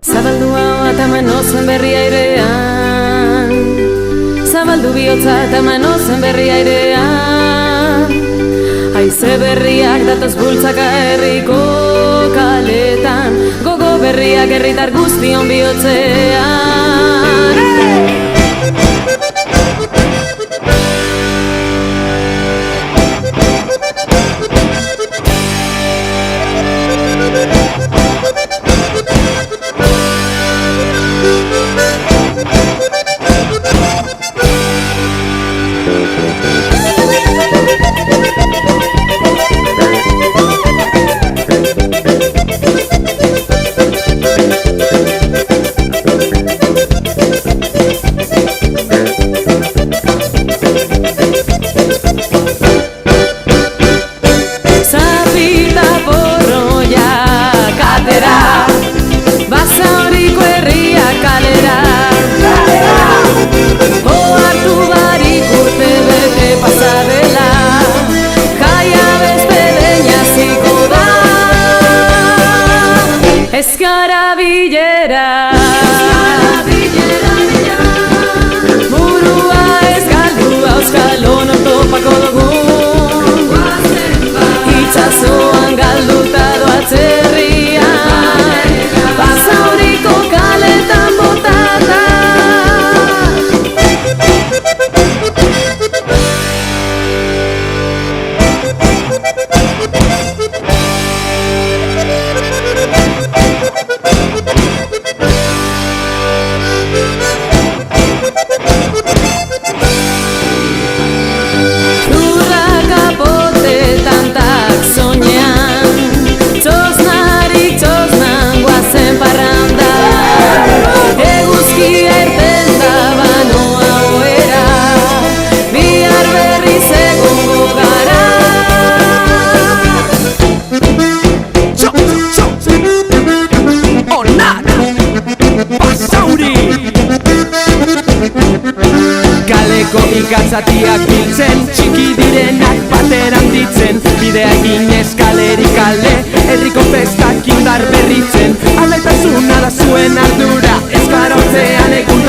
Zabaldu hau eta manozen berri airean, zabaldu bihotza eta manozen berri airean. Haize berriak datoz bultzaka herriko kaletan, gogo berriak herritar guztion bihotzean. Eskarabillera, burua ez galdua euskalon topako dugu, itxasoan galduta doatzerrian, Basauriko kaletan botata. Kaleko ikatzatiak biltzen, txiki direnak bateran ditzen, bidea egin eskaleri kale, herriko festak indar berritzen. Alaitasuna da zuen ardura, eskarotzean egun